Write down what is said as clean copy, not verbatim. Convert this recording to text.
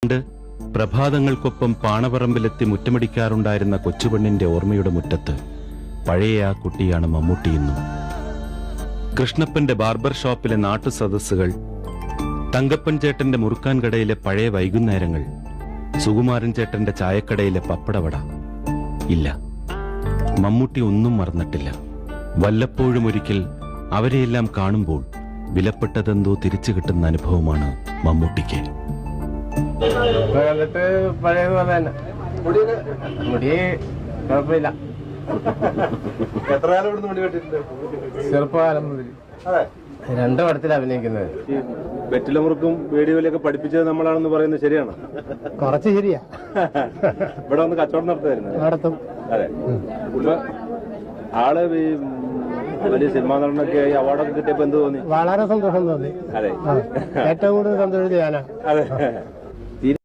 പണ്ട് പ്രഭാതങ്ങൾക്കൊപ്പം പാണപറമ്പിലെത്തി മുറ്റമടിക്കാറുണ്ടായിരുന്ന കൊച്ചുപെണ്ണിന്റെ ഓർമ്മയുടെ മുറ്റത്ത് പഴയ ആ കുട്ടിയാണ് മമ്മൂട്ടിയെന്നും. കൃഷ്ണപ്പന്റെ ബാർബർ ഷോപ്പിലെ നാട്ടു സദസ്സുകൾ, തങ്കപ്പൻ ചേട്ടന്റെ മുറുക്കാൻ കടയിലെ പഴയ വൈകുന്നേരങ്ങൾ, സുകുമാരൻ ചേട്ടന്റെ ചായക്കടയിലെ പപ്പടവട. ഇല്ല, മമ്മൂട്ടി ഒന്നും മറന്നിട്ടില്ല. വല്ലപ്പോഴും ഒരിക്കൽ അവരെയെല്ലാം കാണുമ്പോൾ വിലപ്പെട്ടതെന്തോ തിരിച്ചു കിട്ടുന്ന അനുഭവമാണ് മമ്മൂട്ടിക്ക്. കണ്ടിട്ട് പഴയതുപോലെ തന്നെ മുടി കുഴപ്പമില്ല. എത്ര കാലം ഇവിടുന്ന് മുടി വെട്ടിട്ടുണ്ട്? ചെറുപ്പകാലം മുതൽ 2 പടത്തിൽ അഭിനയിക്കുന്നത്. ഈ വെറ്റിലമുറുക്കും വേടിവലിയൊക്കെ പഠിപ്പിച്ചത് നമ്മളാണെന്ന് പറയുന്നത് ശരിയാണ്? കുറച്ച് ശരിയാ. ഇവിടെ വന്ന് കച്ചവടം നടത്തുമായിരുന്നു. നടത്തും. അതെ. ഇപ്പൊ ആള് ഈ വലിയ സിനിമാ നടനൊക്കെ അവാർഡൊക്കെ കിട്ടിയപ്പോ എന്ത് തോന്നി? വളരെ സന്തോഷം തോന്നി. അതെ, ഏറ്റവും കൂടുതൽ സന്തോഷിച്ചത് ഞാനാ. അതെ.